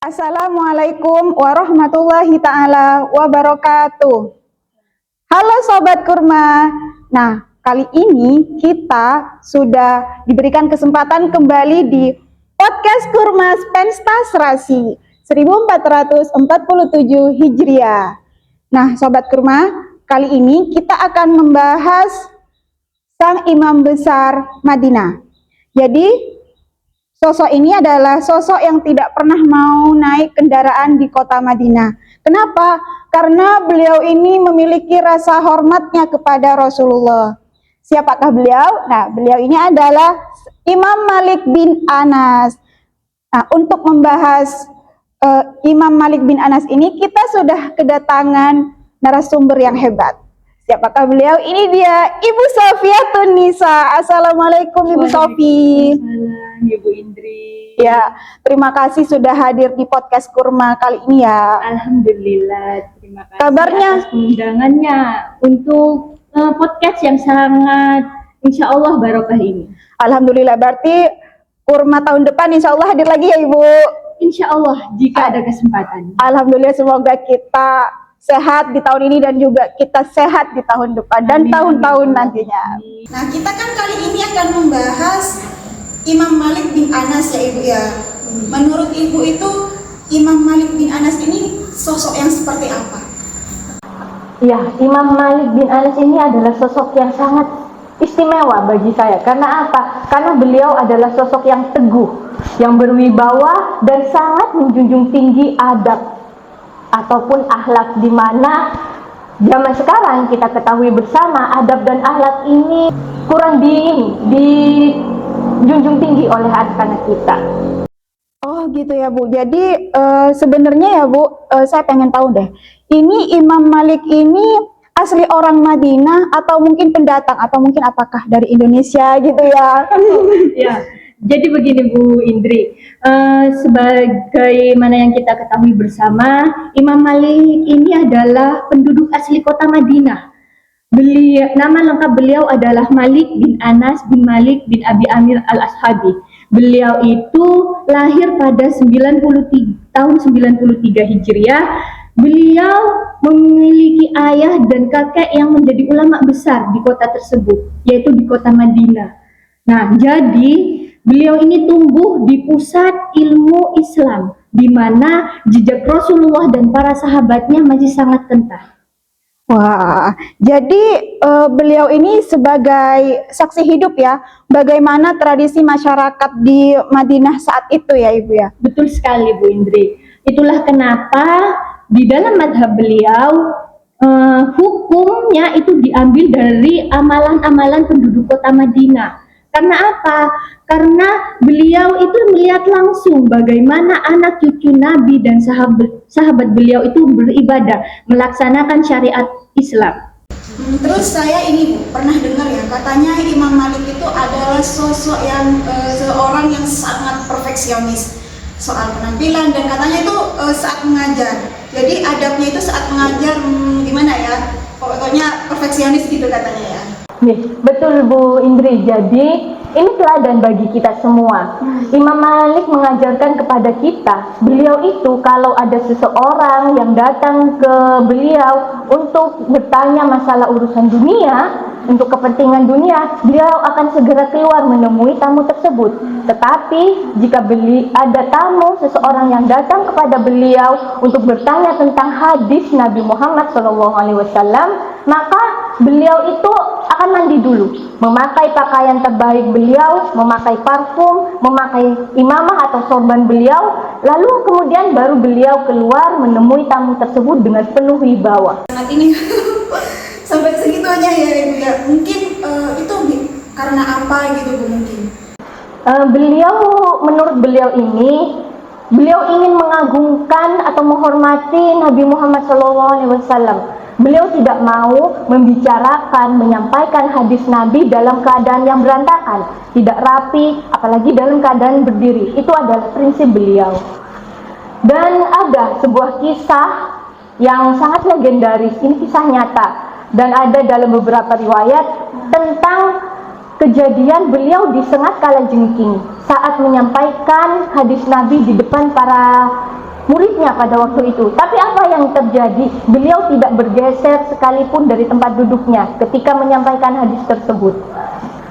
Assalamualaikum warahmatullahi ta'ala wabarakatuh. Halo Sobat Kurma. Nah, kali ini kita sudah diberikan kesempatan kembali di podcast Kurma Pentasrasi 1447 Hijriah. Nah, Sobat Kurma, kali ini kita akan membahas Sang Imam Besar Madinah. Jadi, sosok ini adalah sosok yang tidak pernah mau naik kendaraan di kota Madinah. Kenapa? Karena beliau ini memiliki rasa hormatnya kepada Rasulullah. Siapakah beliau? Nah, beliau ini adalah Imam Malik bin Anas. Nah, untuk membahas Imam Malik bin Anas ini, kita sudah kedatangan narasumber yang hebat. Siapakah beliau? Ini dia Ibu Sofiatun Nisa. Assalamualaikum Ibu Sofi. Ibu Indri. Ya, terima kasih sudah hadir di podcast Kurma kali ini ya. Alhamdulillah, terima kasih Kabarnya? atas undangannya untuk podcast yang sangat insya Allah barokah ini. Alhamdulillah, berarti Kurma tahun depan insya Allah hadir lagi ya Ibu. Insya Allah jika ada kesempatan. Alhamdulillah, semoga kita sehat di tahun ini dan juga kita sehat di tahun depan dan tahun-tahun nantinya. Nah, kita kan kali ini akan membahas Imam Malik bin Anas ya Ibu ya. Menurut Ibu itu Imam Malik bin Anas ini sosok yang seperti apa? Ya, Imam Malik bin Anas ini adalah sosok yang sangat istimewa bagi saya. Karena apa? Karena beliau adalah sosok yang teguh, yang berwibawa dan sangat menjunjung tinggi adab ataupun akhlak, di mana zaman sekarang kita ketahui bersama adab dan akhlak ini kurang dijunjung tinggi oleh anak-anak kita. Oh gitu ya Bu. Jadi sebenarnya ya Bu, saya pengen tahu deh. Ini Imam Malik ini asli orang Madinah atau mungkin pendatang atau mungkin apakah dari Indonesia gitu ya? Ya, jadi begini Bu Indri, sebagaimana yang kita ketahui bersama, Imam Malik ini adalah penduduk asli kota Madinah. Nama lengkap beliau adalah Malik bin Anas bin Malik bin Abi Amir al-Ashabi. Beliau itu lahir pada tahun 93 Hijriah. Beliau memiliki ayah dan kakek yang menjadi ulama besar di kota tersebut, yaitu di kota Madinah. Nah, jadi beliau ini tumbuh di pusat ilmu Islam, di mana jejak Rasulullah dan para sahabatnya masih sangat kental. Wah, jadi beliau ini sebagai saksi hidup ya, bagaimana tradisi masyarakat di Madinah saat itu ya Ibu ya? Betul sekali Bu Indri. Itulah kenapa di dalam madhab beliau hukumnya itu diambil dari amalan-amalan penduduk kota Madinah. Karena apa? Karena beliau itu melihat langsung bagaimana anak cucu Nabi dan sahabat beliau itu beribadah, melaksanakan syariat Islam. Terus saya ini Bu, pernah dengar ya, katanya Imam Malik itu adalah sosok yang seorang yang sangat perfeksionis soal penampilan, dan katanya itu saat mengajar. Jadi adabnya itu saat mengajar gimana ya? Pokoknya perfeksionis gitu katanya ya. Nih, betul Bu Indri. Jadi ini teladan bagi kita semua. Imam Malik mengajarkan kepada kita, beliau itu kalau ada seseorang yang datang ke beliau untuk bertanya masalah urusan dunia, untuk kepentingan dunia, beliau akan segera keluar menemui tamu tersebut. Tetapi jika ada tamu seseorang yang datang kepada beliau untuk bertanya tentang hadis Nabi Muhammad SAW, maka beliau itu akan mandi dulu, memakai pakaian terbaik beliau, memakai parfum, memakai imamah atau sorban beliau, lalu kemudian baru beliau keluar menemui tamu tersebut dengan penuh wibawa. Saat ini sampai segitunya ya Ibu ya. Mungkin itu karena apa gitu Bu mungkin? Menurut beliau ini, beliau ingin mengagungkan atau menghormati Nabi Muhammad SAW. Beliau tidak mau membicarakan, menyampaikan hadis Nabi dalam keadaan yang berantakan, tidak rapi, apalagi dalam keadaan berdiri. Itu adalah prinsip beliau. Dan ada sebuah kisah yang sangat legendaris, ini kisah nyata, dan ada dalam beberapa riwayat tentang kejadian beliau disengat kalajengking saat menyampaikan hadis Nabi di depan para muridnya pada waktu itu. Tapi apa yang terjadi? Beliau tidak bergeser sekalipun dari tempat duduknya ketika menyampaikan hadis tersebut.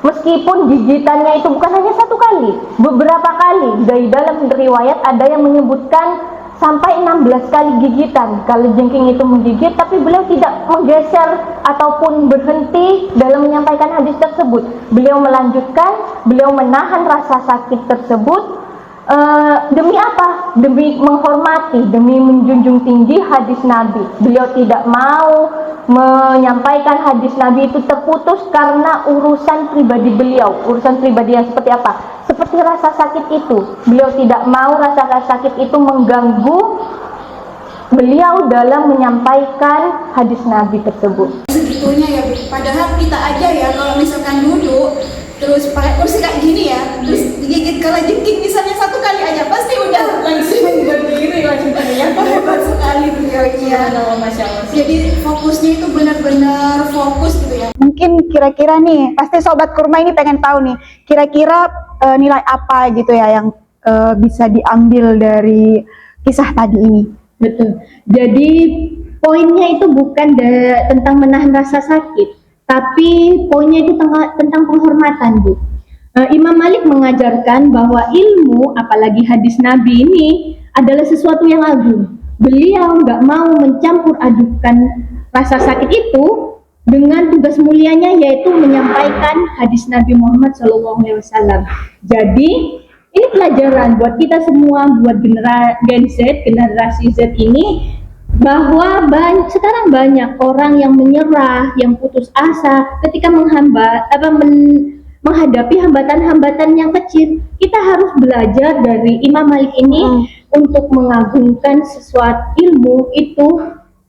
Meskipun gigitannya itu bukan hanya satu kali, beberapa kali. Dari dalam riwayat ada yang menyebutkan sampai 16 kali gigitan. Kalajengking itu menggigit, tapi beliau tidak menggeser ataupun berhenti dalam menyampaikan hadis tersebut. Beliau melanjutkan, beliau menahan rasa sakit tersebut. Demi apa? Demi menghormati, demi menjunjung tinggi hadis Nabi. Beliau tidak mau menyampaikan hadis Nabi itu terputus karena urusan pribadi beliau. Urusan pribadi yang seperti apa? Seperti rasa sakit itu. Beliau tidak mau rasa sakit itu mengganggu beliau dalam menyampaikan hadis Nabi tersebut. Segitunya ya Bu. Padahal kita aja ya kalau misalkan duduk terus pakai kursi kayak gini ya, terus digigit kalajengking misalnya satu kali aja pasti udah langsung berdiri langsung ya. Hebat sekali beliaunya. Masya Allah. Jadi fokusnya itu benar-benar fokus gitu ya. Mungkin kira-kira nih, pasti Sobat Kurma ini pengen tahu nih, kira-kira nilai apa gitu ya yang bisa diambil dari kisah tadi ini. Betul. Jadi poinnya itu bukan tentang menahan rasa sakit, tapi poinnya itu tentang penghormatan, Bu. Imam Malik mengajarkan bahwa ilmu, apalagi hadis Nabi ini adalah sesuatu yang agung. Beliau nggak mau mencampur adukan rasa sakit itu dengan tugas mulianya, yaitu menyampaikan hadis Nabi Muhammad SAW. Jadi ini pelajaran buat kita semua, buat generasi Z ini, bahwa sekarang banyak orang yang menyerah, yang putus asa ketika menghadapi hambatan-hambatan yang kecil. Kita harus belajar dari Imam Malik ini untuk mengagungkan sesuatu ilmu itu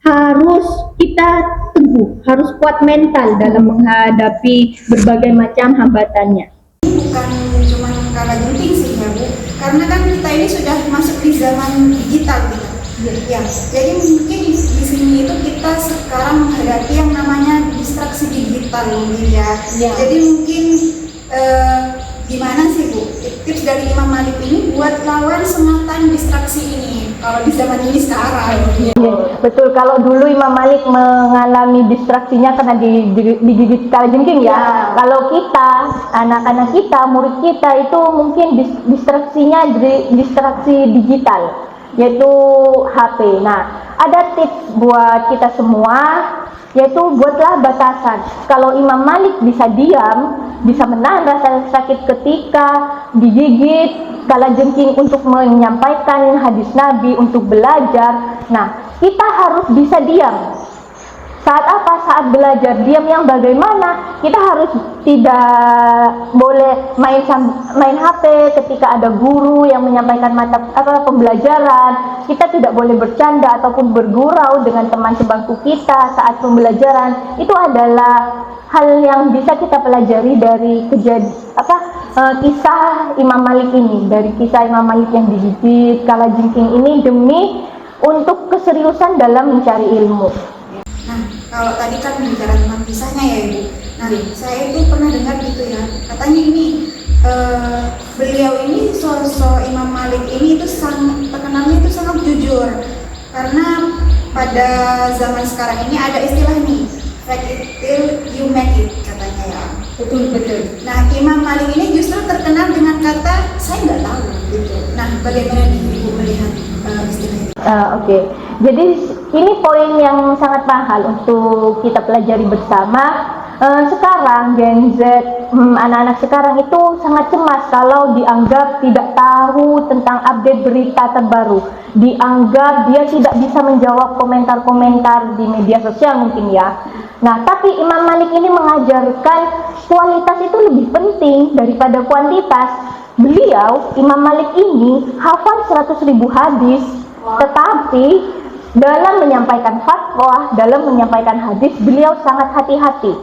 harus kita teguh, harus kuat mental dalam menghadapi berbagai macam hambatannya. Bukan cuma kalajengking sih ya Bu, karena kan kita ini sudah masuk di zaman digital gitu. Ya, jadi mungkin di sini itu kita sekarang menghadapi yang namanya distraksi digital mungkin ya. Jadi mungkin gimana sih Bu tips dari Imam Malik ini buat lawan sematan distraksi ini kalau di zaman ini sekarang? Betul, kalau dulu Imam Malik mengalami distraksinya karena digigit kalajengking ya. Kalau kita, anak-anak kita, murid kita itu mungkin distraksinya distraksi digital, yaitu HP. Nah, ada tips buat kita semua, yaitu buatlah batasan. Kalau Imam Malik bisa diam, bisa menahan rasa sakit ketika digigit kalajengking untuk menyampaikan hadis Nabi, untuk belajar. Nah, kita harus bisa diam. Saat apa? Saat belajar. Diam yang bagaimana? Kita harus tidak boleh main HP ketika ada guru yang menyampaikan pembelajaran. Kita tidak boleh bercanda ataupun bergurau dengan teman sebangku kita saat pembelajaran. Itu adalah hal yang bisa kita pelajari dari kisah Imam Malik ini, dari kisah Imam Malik yang digigit kalajengking ini demi untuk keseriusan dalam mencari ilmu. Nah, kalau tadi kan bicara tentang kisahnya ya Ibu. Nah, saya itu pernah dengar gitu ya, katanya ini beliau ini sosok Imam Malik ini itu terkenalnya itu sangat jujur. Karena pada zaman sekarang ini ada istilah nih, fake it till you make it katanya ya. Betul. Nah, Imam Malik ini justru terkenal dengan kata saya nggak tahu gitu. Nah, bagaimana nih Ibu melihat istilah itu? Oke. Jadi ini poin yang sangat mahal untuk kita pelajari bersama. Sekarang Gen Z, anak-anak sekarang itu sangat cemas kalau dianggap tidak tahu tentang update berita terbaru. Dianggap dia tidak bisa menjawab komentar-komentar di media sosial mungkin ya. Nah, tapi Imam Malik ini mengajarkan kualitas itu lebih penting daripada kuantitas. Beliau, Imam Malik ini hafal 100.000 hadis, tetapi dalam menyampaikan fatwa, dalam menyampaikan hadis, beliau sangat hati-hati.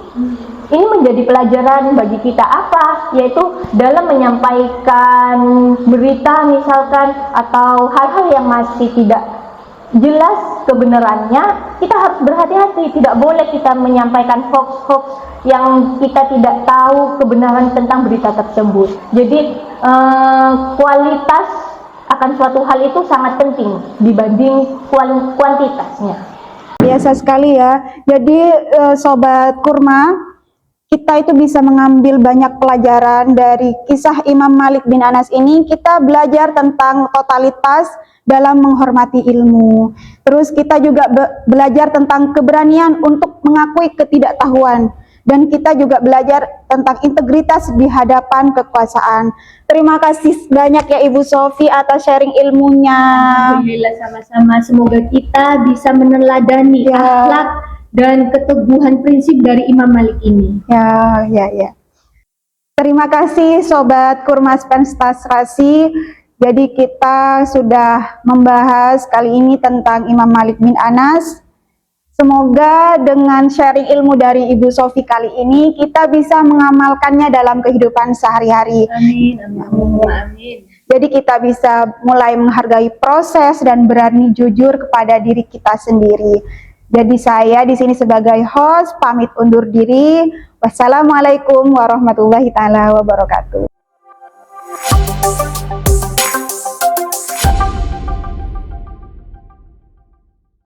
Ini menjadi pelajaran bagi kita apa? Yaitu dalam menyampaikan berita misalkan atau hal-hal yang masih tidak jelas kebenarannya, kita harus berhati-hati. Tidak boleh kita menyampaikan hoax-hoax yang kita tidak tahu kebenaran tentang berita tersebut. Jadi kualitas akan suatu hal itu sangat penting dibanding kuantitasnya. Biasa sekali ya. Jadi Sobat Kurma, kita itu bisa mengambil banyak pelajaran dari kisah Imam Malik bin Anas ini. Kita belajar tentang totalitas dalam menghormati ilmu. Terus kita juga belajar tentang keberanian untuk mengakui ketidaktahuan. Dan kita juga belajar tentang integritas di hadapan kekuasaan. Terima kasih banyak ya Ibu Sofi atas sharing ilmunya. Alhamdulillah, sama-sama. Semoga kita bisa meneladani akhlak dan keteguhan prinsip dari Imam Malik ini. Ya. Terima kasih Sobat Kurma Penstasiasi. Jadi kita sudah membahas kali ini tentang Imam Malik bin Anas. Semoga dengan sharing ilmu dari Ibu Sofi kali ini kita bisa mengamalkannya dalam kehidupan sehari-hari. Amin, amin. Jadi kita bisa mulai menghargai proses dan berani jujur kepada diri kita sendiri. Jadi saya di sini sebagai host pamit undur diri. Wassalamualaikum warahmatullahi taala wabarakatuh.